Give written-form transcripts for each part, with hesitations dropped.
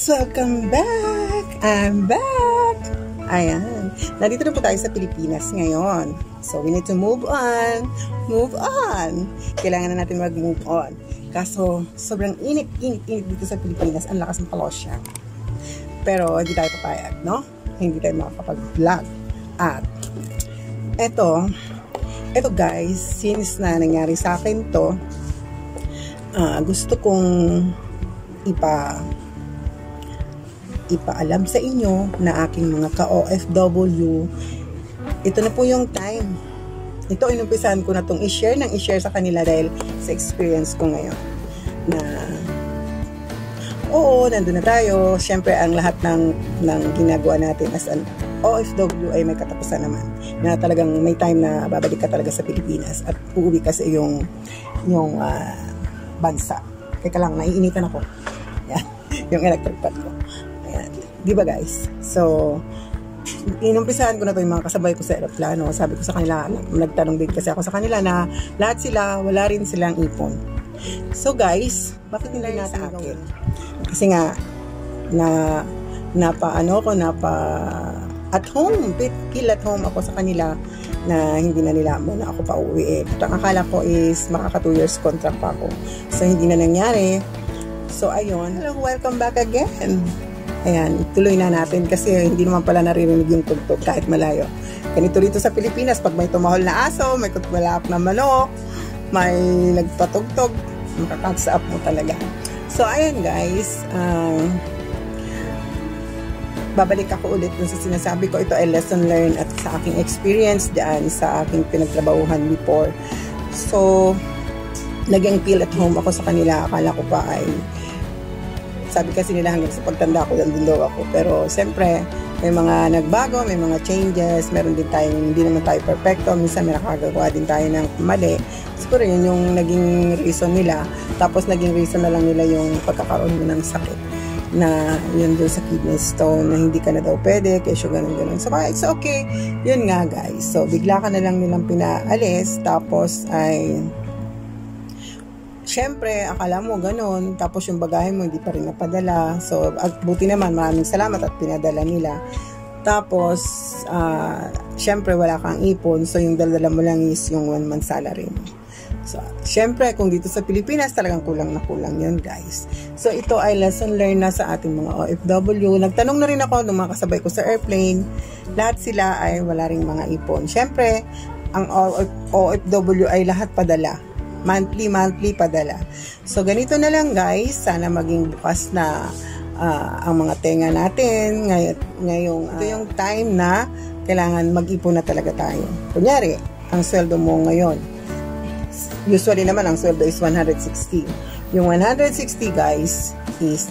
Welcome back! I'm back! Ayan. Nandito na po tayo sa Pilipinas ngayon. So, we need to move on. Move on! Kailangan na natin mag-move on. Kaso, sobrang init dito sa Pilipinas. Ang lakas ng kalosya. Pero, hindi tayo papayag, no? Hindi tayo makakapag-vlog. At, eto guys, since na nangyari sa akin to, gusto kong ipaalam sa inyo na aking mga ka-OFW, ito na po yung time. Ito, inumpisahan ko na itong i-share sa kanila dahil sa experience ko ngayon. Na, oo, nandun na tayo. Siyempre, ang lahat ng ginagawa natin as an OFW ay may katapusan naman. Na talagang may time na babalik ka talaga sa Pilipinas at uuwi ka sa iyong bansa. Teka lang, naiinitan ako. Yan, yung electric fan ko. Ayan. Diba guys? So, inumpisahan ko na to yung mga kasabay ko sa aeroplano. Sabi ko sa kanila, nagtanong din kasi ako sa kanila na lahat sila, wala rin silang ipon. So guys, bakit nila natin gawin? Kasi nga, at home, feel at home ako sa kanila na hindi na nila muna ako pa uwi. Ang akala ko is makaka 2 years contract pa ako. So, hindi na nangyari. So, ayun. Hello, welcome back again. Ayan, tuloy na natin kasi hindi naman pala naririnig yung tugtog kahit malayo. Ganito rito sa Pilipinas, pag may tumahol na aso, may kutwalaak na manok, may nagpatugtog, makakatsa up mo talaga. So, ayan guys, babalik ako ulit dun sa sinasabi ko. Ito ay lesson learned at sa aking experience dyan sa aking pinagtrabahuhan before. So, naging feel at home ako sa kanila. Akala ko pa ay, sabi kasi nila hanggang sa pagtanda ko, nandun daw ako. Pero, siyempre, may mga nagbago, may mga changes, meron din tayong, hindi naman tayo perfecto. Minsan, may nakagagawa din tayo ng mali. Siguro yun yung naging reason nila. Tapos, naging reason na lang nila yung pagkakaroon mo ng sakit. Na yun doon sa kidney stone na hindi ka na daw pwede, kesyo ganun. So, it's okay. Yun nga guys. So, bigla ka na lang nilang pinaalis. Tapos ay syempre, akala mo ganun. Tapos yung bagahe mo hindi pa rin napadala. So, buti naman, maraming salamat at pinadala nila. Tapos, syempre wala kang ipon. So, yung dala mo lang is yung 1 month salary mo. So, syempre, kung dito sa Pilipinas, talagang kulang na kulang yun, guys. So, ito ay lesson learned na sa ating mga OFW. Nagtanong na rin ako ng mga kasabay ko sa airplane. Lahat sila ay wala ring mga ipon. Syempre, ang OFW ay lahat padala. Monthly padala. So, ganito na lang, guys. Sana maging bukas na ang mga tenga natin. Ngayong, ito yung time na kailangan mag-ipon na talaga tayo. Kunyari, ang sweldo mo ngayon, usually naman ang sweldo is 160. Yung 160 guys is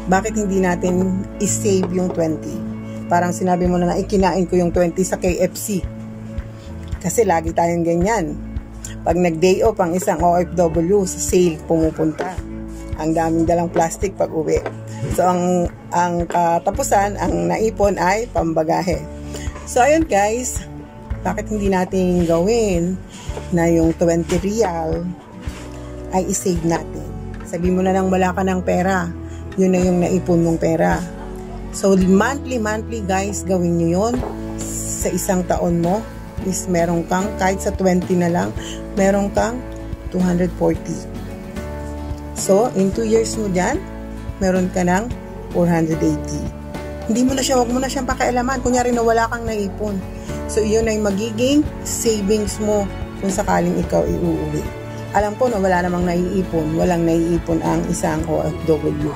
bakit hindi natin i-save yung 20? Parang sinabi mo na ikinain ko yung 20 sa KFC. Kasi lagi tayong ganyan. Pag nag-day off ang isang OFW sa sale pumupunta. Ang daming dalang plastic pag uwi. So ang katapusan, ang naipon ay pambagahe. So ayun guys, bakit hindi natin gawin na yung 20 real ay isave natin. Sabi mo na nang wala ka ng pera, yun na yung naipon mong pera. So, monthly guys, gawin nyo yun. Sa isang taon mo, is meron kang, kahit sa 20 na lang, meron kang 240. So, in 2 years mo dyan, meron ka ng 480. Hindi mo na siya, wag mo na siyang pakialaman. Kunyari na wala kang naipon. So, yun ay magiging savings mo kung sakaling ikaw iuuwi. Alam ko na wala namang naiipon. Walang naiipon ang isang OFW.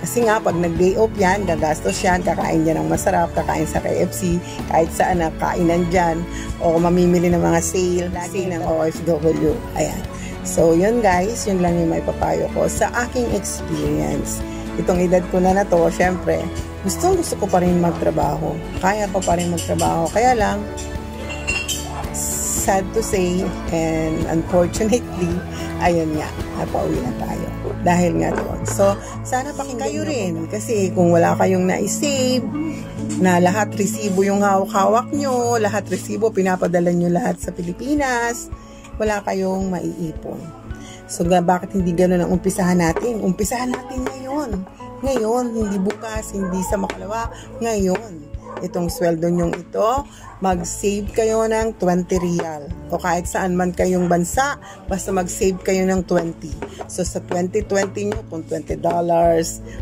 Kasi nga, pag nag-day off yan, gagastos yan, kakain dyan ng masarap, kakain sa KFC, kahit saan na kainan dyan, o mamimili ng mga sale ng OFW. Ayan. So, yun guys, yun lang yung may papayo ko sa aking experience. Itong edad ko na to, syempre, gusto ko pa rin magtrabaho. Kaya ko pa rin magtrabaho. Kaya lang, sad to say, and unfortunately, ayun nga, napauwi na tayo. Dahil nga doon. So, sana pakinggan kayo rin. Kasi kung wala kayong na-save, na lahat resibo yung hawak-hawak nyo, lahat resibo, pinapadala nyo lahat sa Pilipinas, wala kayong maiipon. So, bakit hindi ganun ang umpisahan natin? Umpisahan natin ngayon. Ngayon, hindi bukas, hindi sa makalawa. Ngayon, itong sweldo nyong ito, mag-save kayo ng 20 real. O kahit saan man kayong bansa, basta mag-save kayo ng 20. So sa 2020 nyo, kung $20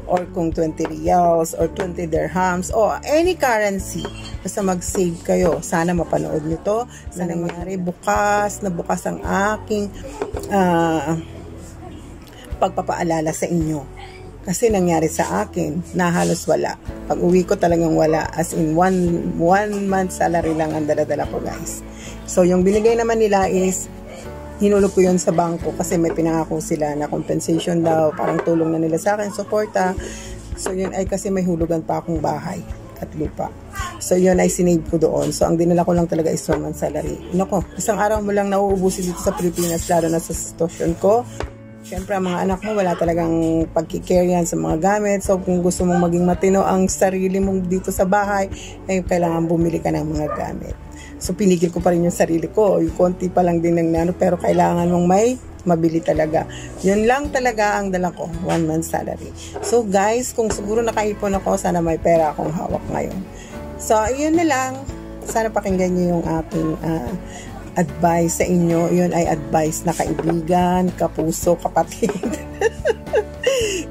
or kung 20 reals or 20 dirhams o any currency, basta mag-save kayo. Sana mapanood nyo to. Sa nangyari, bukas na bukas ang aking pagpapaalala sa inyo. Kasi nangyari sa akin na halos wala. Pag uwi ko talagang wala. As in, one month salary lang ang dala-dala ko, guys. So, yung binigay naman nila is, hinulog ko yun sa bangko kasi may pinangako sila na compensation daw. Parang tulong na nila sa akin, suporta. So, yun ay kasi may hulugan pa akong bahay at lupa. So, yun ay sinave ko doon. So, ang dinala ko lang talaga is 1 month salary. Nako, isang araw mo lang nauubusin dito sa Pilipinas, lalo na sa sitwasyon ko. Siyempre, ang mga anak mo, wala talagang pagkikaryan sa mga gamit. So, kung gusto mong maging matino ang sarili mong dito sa bahay, ay kailangan bumili ka ng mga gamit. So, pinigil ko pa rin yung sarili ko. Yung konti pa lang din ng nano, pero kailangan mong may mabili talaga. Yun lang talaga ang dala ko, 1 month salary. So, guys, kung siguro nakaipon ako, sana may pera akong hawak ngayon. So, yun na lang. Sana pakinggan niyo yung aking advice sa inyo. Yun ay advice na kaibigan, kapuso, kapatid,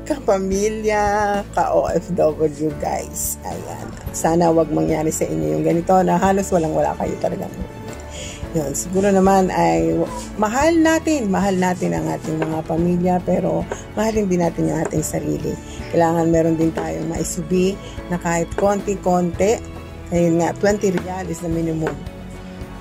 kapamilya, ka-OFW, guys. Ayan. Sana wag mangyari sa inyo yung ganito na halos walang-wala kayo talagang. Yun. Siguro naman ay mahal natin ang ating mga pamilya, pero mahalin din natin yung ating sarili. Kailangan meron din tayong maisubi na kahit konti-konti. Ayun nga, 20 real is the minimum.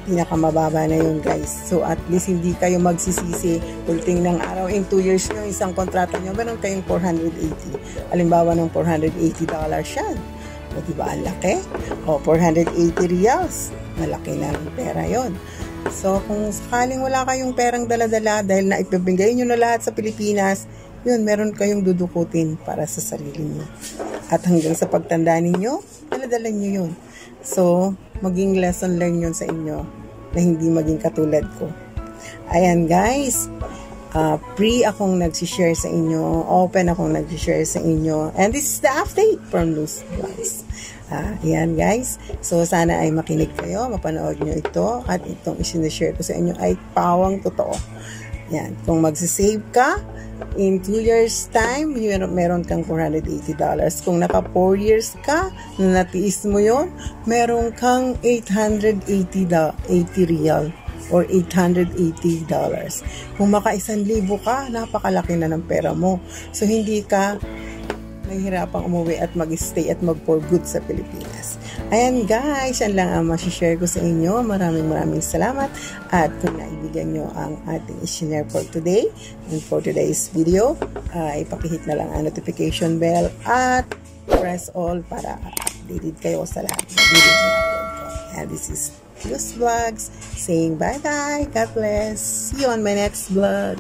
Pinakamababa na yun, guys. So, at least hindi kayo magsisisi. Pulting ng araw, in 2 years nyo, isang kontrata nyo, meron kayong 480. Halimbawa ng $480 yan. O, diba, ang laki? O, 480 reals. Malaki na ang pera yon. So, kung sakaling wala kayong perang dala-dala dahil na ipibigay nyo na lahat sa Pilipinas, yun, meron kayong dudukutin para sa sarili nyo. At hanggang sa pagtanda ninyo, dala-dala nyo yun. So, maging lesson learned yun sa inyo na hindi maging katulad ko. Ayan, guys. Free akong nagsishare sa inyo. Open akong nagsishare sa inyo. And this is the update from Luz Vlogs. Ayan, guys. So, sana ay makinig kayo, mapanood nyo ito. At itong isinishare ko sa inyo ay pawang totoo. Ayan. Kung magsisave ka, in 2 years time, meron kang $480. Kung naka 4 years ka, na natiis mo yon, meron kang 880 real or $880. Kung maka 1,000 ka, napakalaki na ng pera mo. So, hindi ka nahihirapang umuwi at mag-stay at mag-for good sa Pilipinas. Ayan, guys, yan lang ang masishare ko sa inyo. Maraming salamat. At kung naibigan nyo ang ating i-share for today and for today's video, ipakihit na lang ang notification bell at press all para updated kayo sa lahat ng video na upload ko. And this is Luz Vlogs saying bye-bye. God bless. See you on my next vlog.